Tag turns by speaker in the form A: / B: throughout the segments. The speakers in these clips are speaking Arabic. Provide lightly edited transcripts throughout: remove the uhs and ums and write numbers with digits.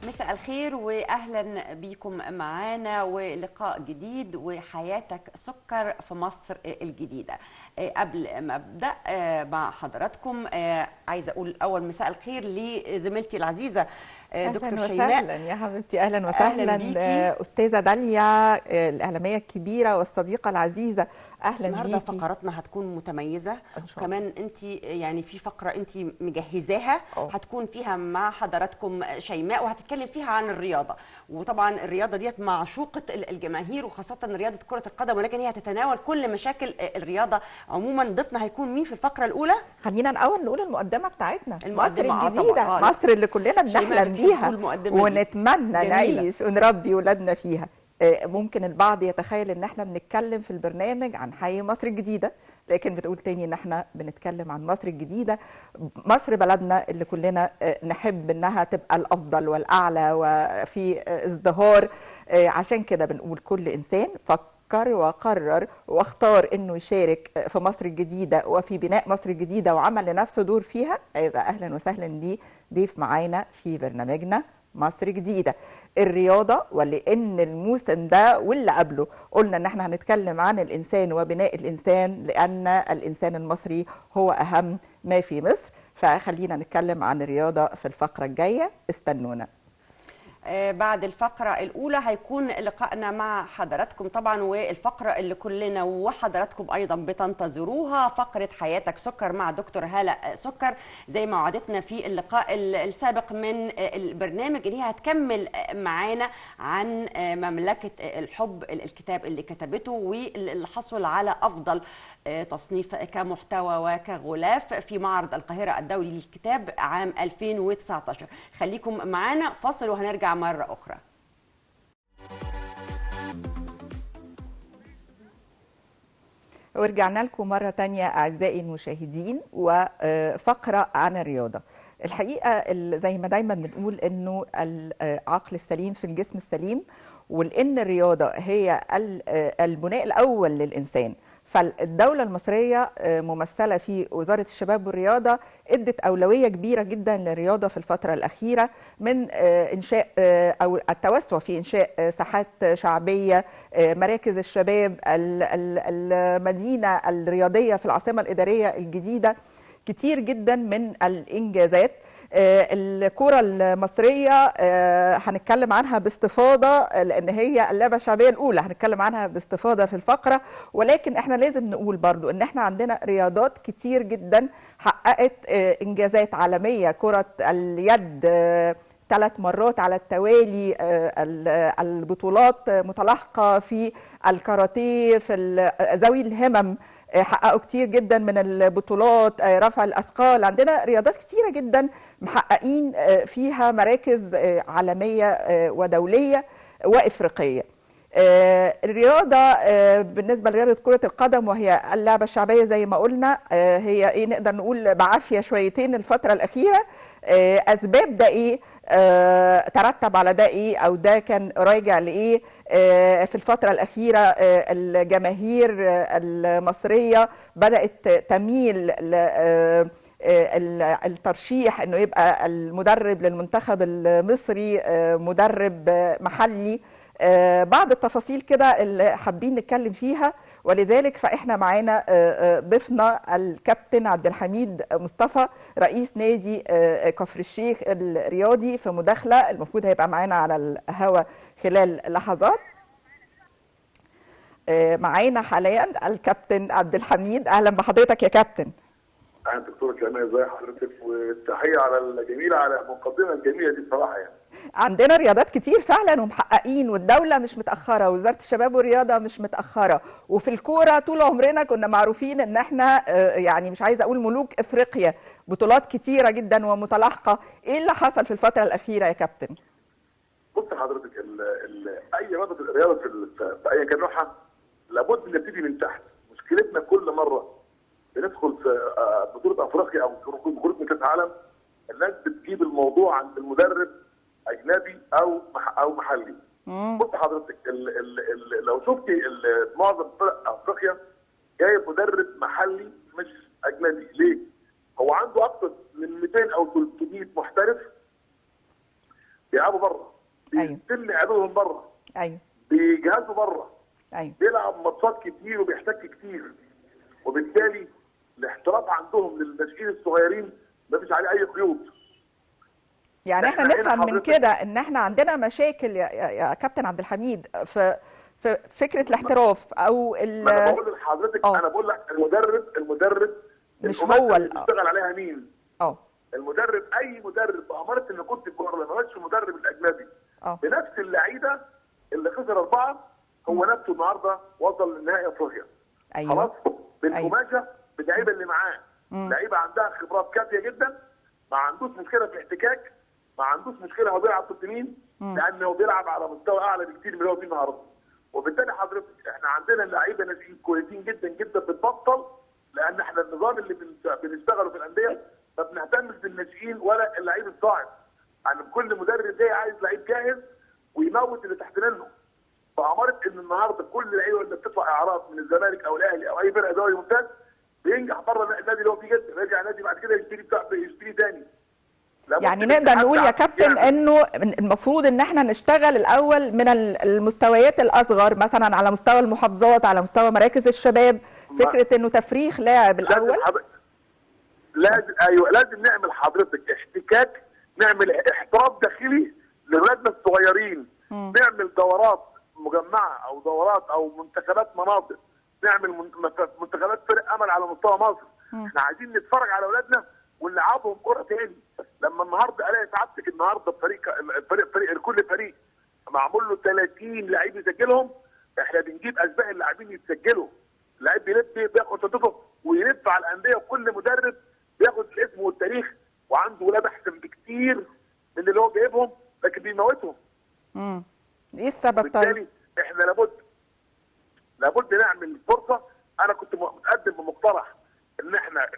A: مساء الخير واهلا بيكم معانا ولقاء جديد وحياتك سكر في مصر الجديده. قبل ما ابدا مع حضراتكم عايزه اقول اول مساء الخير لزميلتي العزيزه دكتور
B: اهلا
A: شيماء.
B: وسهلا يا حبيبتي، اهلا
A: اهلا
B: وسهلا.
A: بيكي.
B: استاذه داليا الاعلاميه الكبيره والصديقه العزيزه، اهلا
A: النهارده
B: بيكي.
A: فقراتنا هتكون متميزه،
B: ان شاء الله.
A: وكمان انت يعني في فقره انت مجهزاها
B: اه
A: هتكون فيها مع حضراتكم شيماء، وهتتكلم فيها عن الرياضه. وطبعا الرياضه ديت معشوقه الجماهير، وخاصه رياضه كره القدم، ولكن هي هتتناول كل مشاكل الرياضه عموما. ضيفنا هيكون مين في الفقره الاولى؟
B: خلينا الاول نقول المقدمه بتاعتنا، مصر
A: المقدمه
B: الجديده،
A: طبعا
B: مصر اللي كلنا
A: شيماء
B: بنحلم
A: بتحب
B: بيها
A: تقول المقدمه دي
B: ونتمنى
A: جميله.
B: نعيش ونربي ولادنا فيها. ممكن البعض يتخيل ان احنا بنتكلم في البرنامج عن حي مصر الجديده، لكن بتقول تاني ان احنا بنتكلم عن مصر الجديده، مصر بلدنا اللي كلنا نحب انها تبقى الافضل والاعلى وفي ازدهار. عشان كده بنقول كل انسان فكر وقرر واختار انه يشارك في مصر الجديده وفي بناء مصر الجديده وعمل لنفسه دور فيها، يبقى اهلا وسهلا ليه ضيف معانا في برنامجنا مصر جديده. الرياضه، ولان الموسم ده واللي قبله قلنا ان احنا هنتكلم عن الانسان وبناء الانسان، لان الانسان المصري هو اهم ما في مصر، فخلينا نتكلم عن الرياضه في الفقره الجايه، استنونا.
A: بعد الفقرة الأولى هيكون لقائنا مع حضراتكم طبعا، والفقرة اللي كلنا وحضراتكم أيضا بتنتظروها، فقرة حياتك سكر مع دكتور هالة سكر. زي ما وعدتنا في اللقاء السابق من البرنامج، اللي هي هتكمل معانا عن مملكة الحب، الكتاب اللي كتبته واللي حصل على أفضل تصنيف كمحتوى وكغلاف في معرض القاهرة الدولي للكتاب عام 2019. خليكم معانا فاصل وهنرجع مرة أخرى.
B: ورجعنا لكم مرة تانية أعزائي المشاهدين، وفقرة عن الرياضة. الحقيقة زي ما دايما بنقول إنه العقل السليم في الجسم السليم، ولأن الرياضة هي البناء الأول للإنسان. فالدولة المصرية ممثلة في وزارة الشباب والرياضة ادت أولوية كبيرة جدا للرياضة في الفترة الأخيرة، من إنشاء أو التوسع في إنشاء ساحات شعبية، مراكز الشباب، المدينة الرياضية في العاصمة الإدارية الجديدة. كتير جدا من الإنجازات. الكرة المصرية هنتكلم عنها باستفاضة، لأن هي اللعبة الشعبية الأولى، هنتكلم عنها باستفاضة في الفقرة. ولكن احنا لازم نقول برضو ان احنا عندنا رياضات كتير جدا حققت إنجازات عالمية. كرة اليد 3 مرات على التوالي البطولات متلاحقة، في الكاراتيه، في ذوي الهمم حققوا كتير جدا من البطولات، رفع الأثقال. عندنا رياضات كتيرة جدا محققين فيها مراكز عالمية ودولية وإفريقية. الرياضة بالنسبة لرياضة كرة القدم، وهي اللعبة الشعبية زي ما قلنا، هي ايه، نقدر نقول بعافية شويتين الفترة الأخيرة. أسباب ده ايه؟ ترتب على ده ايه، او ده كان راجع لايه؟ في الفترة الأخيرة الجماهير المصرية بدأت تميل الترشيح انه يبقى المدرب للمنتخب المصري مدرب محلي. بعض التفاصيل كده اللي حابين نتكلم فيها، ولذلك فاحنا معانا ضيفنا الكابتن عبد الحميد مصطفى، رئيس نادي كفر الشيخ الرياضي، في مداخله المفروض هيبقى معانا على الهواء خلال لحظات. معانا حاليا الكابتن عبد الحميد، اهلا بحضرتك يا كابتن.
C: اهلا دكتوره شيماء، ازي حضرتك؟ والتحيه على الجميله، على المقدمه الجميله دي بصراحه. يعني
B: عندنا رياضات كتير فعلا ومحققين، والدولة مش متأخرة، ووزارة الشباب والرياضة مش متأخرة. وفي الكورة طول عمرنا كنا معروفين ان احنا يعني مش عايزة اقول ملوك افريقيا، بطولات كتيرة جدا ومتلاحقة. ايه اللي حصل في الفترة الأخيرة يا كابتن؟
C: بص حضرتك، اي رياضه في اي كان نوعها لابد نبتدي من تحت. مشكلتنا كل مره بندخل في بطوله افريقيا او بطوله كاس العالم، الناس بتجيب الموضوع عند المدرب اجنبي او محلي. بص حضرتك، لو شفتي معظم فرق افريقيا جايب مدرب محلي مش اجنبي. ليه؟ هو عنده اكثر من 200 او 300 محترف بيلعبوا بره،
B: أيوة.
C: بيتم اعدادهم بره،
B: ايوه
C: بيجهزوا بره،
B: ايوه
C: بيلعب ماتشات كتير وبيحتك كتير، وبالتالي الاحتراف عندهم للناشئين الصغيرين ما فيش عليه اي قيود.
B: يعني احنا
C: هنا
B: نفهم من
C: حضرتك-
B: كده ان احنا عندنا مشاكل يا كابتن عبد الحميد في فكره الاحتراف او
C: ما انا بقول لحضرتك،
B: اه
C: انا بقول لك المدرب
B: مش
C: الأمانة
B: هو
C: اللي بيشتغل عليها مين؟
B: اه
C: المدرب، اي مدرب بأمارة ان كنت الكوره ما ماتش المدرب الاجنبي
B: اه
C: بنفس اللعيبه اللي خسر 4 هو نفسه النهارده وصل لنهائي افريقيا.
B: ايوه
C: خلاص بالقماشه باللعيبه اللي معاه، لعيبه عندها خبرات كافيه جدا، ما عندوش مشكله في الاحتكاك، ما عندوش مشكله هو بيلعب ضد مين، لانه بيلعب على مستوى اعلى بكتير من اللي هو فيه النهارده. وبالتالي حضرتك احنا عندنا لعيبه ناشئين كويسين جدا جدا بتبطل، لان احنا النظام اللي بنشتغله في الانديه ما بنهتمش بالناشئين ولا اللعيب الصاعد. يعني كل مدرب جاي عايز لعيب جاهز ويموت اللي تحت منه. فأمرت ان النهارده كل لعيبه اللي بتطلع اعراض من الزمالك او الاهلي او اي فرقه دوري ممتاز بينجح بره النادي اللي هو فيه جدا، ويرجع النادي بعد كده يشتري تاني.
B: يعني نقدر نقول يا كابتن انه المفروض ان احنا نشتغل الاول من المستويات الاصغر، مثلا على مستوى المحافظات، على مستوى مراكز الشباب، فكره انه تفريخ لاعب الاول.
C: لازم نعمل حضرتك احتكاك، نعمل احتراف داخلي لاولادنا الصغيرين، نعمل دورات مجمعه او دورات او منتخبات مناطق، نعمل منتخبات فرق امل على مستوى مصر. احنا عايزين نتفرج على اولادنا ونلعبهم كره تاني. لما النهارده الاقي سعادتك النهارده فريق كل فريق معمول له 30 لعيب يسجلهم، احنا بنجيب اسماء اللاعبين يتسجلوا، اللعيب بيلف بياخد شنطته ويلف على الانديه، وكل مدرب بياخد الاسم والتاريخ وعنده ولاد احسن بكتير من اللي هو جايبهم، لكن بيموتهم.
B: ايه السبب؟
C: بالتالي احنا لابد نعمل فرصه. انا كنت متقدم بمقترح ان احنا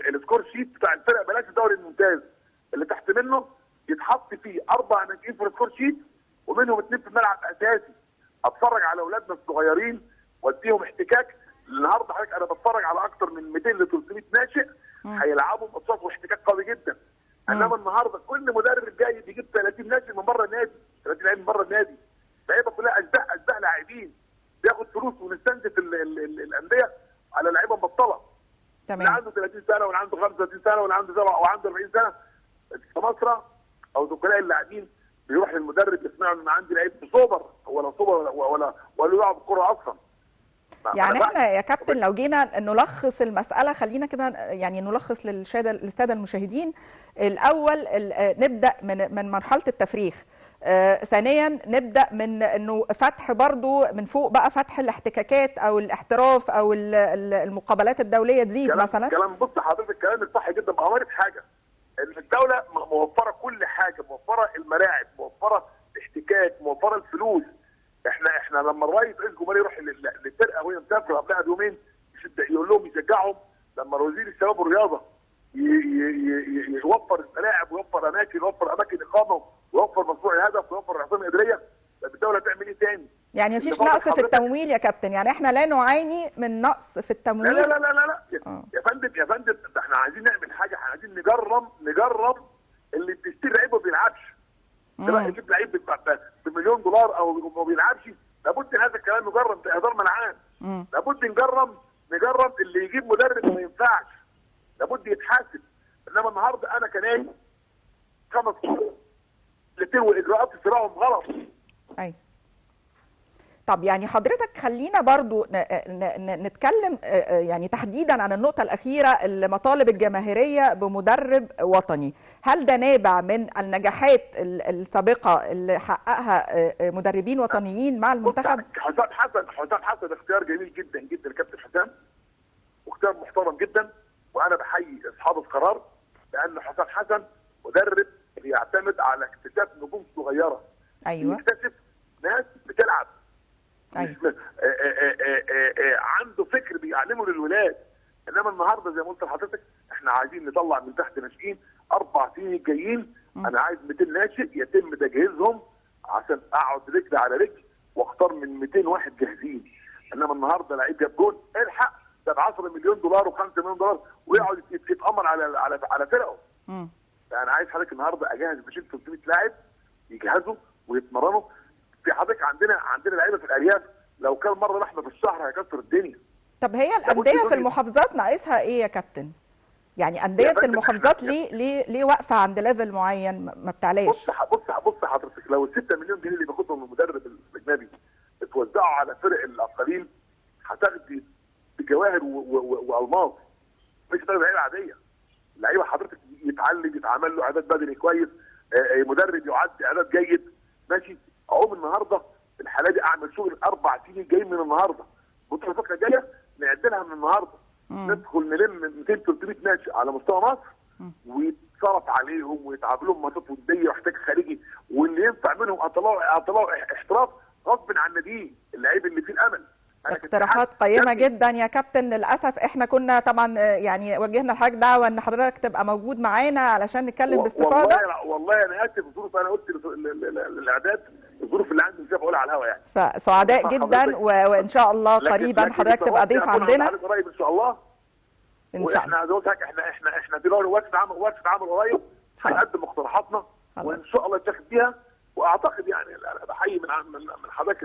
C: السكور شيت بتاع الفرق بلاش الدوري الممتاز اللي تحت منه يتحط فيه 4 ناشئين في السكور شيت ومنهم 2 في الملعب اساسي، اتفرج على اولادنا الصغيرين واديهم احتكاك. النهارده حضرتك انا بتفرج على اكثر من 200 ل 300 ناشئ هيلعبوا ماتشات واحتكاك قوي جدا. انما النهارده كل مدرب جاي بيجيب 30 ناشئ من بره النادي، 30 لعيب من بره النادي، لعيبه كلها اشباه لاعبين، بياخد فلوس ونستنزف الانديه على لعيبه مبطله.
B: تمام.
C: اللي عنده 30 سنه واللي عنده 35 سنه واللي عنده 7 وعنده 40 سنه في مصر او زكلاء اللاعبين بيروح للمدرب يسمعوا ان عندي لعيب سوبر ولا يلعب كوره اصلا.
B: يعني احنا يا كابتن لو جينا نلخص المساله، خلينا كده يعني نلخص للساده المشاهدين. الاول نبدا من مرحله التفريخ، ثانيا نبدا من انه فتح برضو من فوق بقى، فتح الاحتكاكات او الاحتراف او المقابلات الدوليه تزيد مثلا.
C: كلام بص حضرتك كلامك صح جدا. بأمارة حاجه ان الدوله موفره كل حاجه، موفره الملاعب، موفره الاحتكاك، موفره الفلوس. احنا لما رئيس الجمهوريه يروح للفرقه وهي مسافره قبلها بيومين يقول لهم يشجعهم، لما وزير الشباب والرياضه يوفر الملاعب ويوفر اماكن اقامه ويوفر مشروع الهدف ويوفر العاصمه الاداريه، الدوله تعمل ايه تاني؟
B: يعني مفيش نقص في التمويل يا كابتن، يعني احنا لا نعاني من نقص في التمويل.
C: لا لا لا لا, لا. يا فندم ده احنا عايزين نعمل حاجه، احنا عايزين نجرب اللي بيشتري لعيب ما بيلعبش. ده يجيب لعيب بمليون دولار او ما بيلعبش، لابد هذا الكلام نجرب باهدار منعان. لابد نجرب اللي يجيب مدرب ما ينفعش، لابد يتحاسب. انما النهارده انا كنادي 5 الاثنين والاجراءات اتباعهم غلط.
B: ايوه. طب يعني حضرتك خلينا برضو نتكلم يعني تحديدا عن النقطة الأخيرة، المطالب الجماهيرية بمدرب وطني. هل ده نابع من النجاحات السابقة اللي حققها مدربين وطنيين مع المنتخب؟
C: حسام حسن اختيار جميل جدا جدا الكابتن حسام، واختيار محترم جدا، وأنا بحيي أصحاب القرار، لأن حسام حسن مدرب بيعتمد على اكتشاف نجوم صغيرة.
B: أيوه.
C: يكتشف ناس بتلعب.
B: أيوة.
C: عنده فكر بيعلمه للولاد. انما النهارده زي ما قلت لحضرتك احنا عايزين نطلع من تحت ناشئين 4 سنين الجايين. انا عايز 200 ناشئ يتم تجهيزهم عشان اقعد رجل على رجل واختار من 200 واحد جاهزين. انما النهارده لعيب جاب جول الحق ده ب 10 مليون دولار و5 مليون دولار ويقعد يتامر على فرقه. انا عايز حضرتك النهارده اجهز 200 300 لاعب يجهزوا ويتمرنوا. في حضرتك عندنا لعيبه في الارياف لو كان مره لحمه في الشهر هيكسر الدنيا.
B: طب هي الانديه في المحافظات ناقصها ايه يا كابتن؟ يعني انديه المحافظات ليه واقفه عند ليفل معين ما بتعلاش؟
C: بص حضرتك، لو ال 6 مليون جنيه اللي بياخدهم المدرب الاجنبي اتوزعوا على فرق الاقاليم هتاخدي بجواهر والماظ، مش هتاخدي لعيبه عاديه. اللعيبه حضرتك يتعمل له اعداد بدني كويس، مدرب يعد اعداد جيد، ماشي. اقوم النهارده الحاله دي اعمل شغل 4 سنين جايين من النهارده، بكره الفتره الجايه نعد لها من النهارده، ندخل نلم 200 300 ناشئ على مستوى مصر ويتصرف عليهم ويتعب لهم ماتشات وديه واحتاج خارجي، واللي ينفع منهم اطلعوا احتراف غصب عن الناديين، اللعيب اللي فيه الامل.
B: اقتراحات قيمه جدا يا كابتن. للاسف احنا كنا طبعا يعني وجهنا لحضرتك دعوه ان حضرتك تبقى موجود معانا علشان نتكلم باستفاضه.
C: والله انا اسف الظروف، انا قلت للاعداد الظروف اللي عندي مش هقولها على الهواء يعني.
B: فسعداء جدا وان شاء الله قريبا حضرتك تبقى ضيف عندنا
C: قريب ان شاء الله. واحنا احنا دلوقتي ورشه عمل قريب هنقدم مقترحاتنا وان شاء الله يتاخد بيها. واعتقد يعني انا بحيي من حضرتك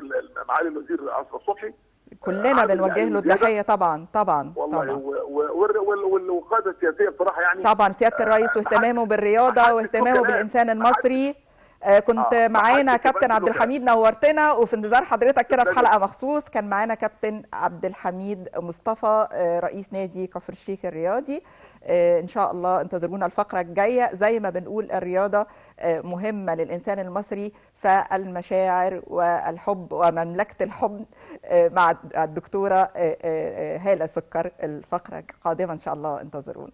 C: معالي الوزير اشرف صبحي،
B: كلنا بنوجه له التحيه طبعا
C: والله. والقاده السياسيه بصراحه يعني
B: طبعا سياده الرئيس واهتمامه بالرياضه واهتمامه بالانسان المصري. كنت معانا كابتن عبد الحميد، نورتنا، وفي انتظار حضرتك كده في حلقه مخصوص. كان معانا كابتن عبد الحميد مصطفى رئيس نادي كفر الشيخ الرياضي. ان شاء الله انتظرونا الفقره الجايه. زي ما بنقول الرياضه مهمه للانسان المصري، فالمشاعر والحب ومملكه الحب مع الدكتوره هالة سكر. الفقره قادمه ان شاء الله، انتظرونا.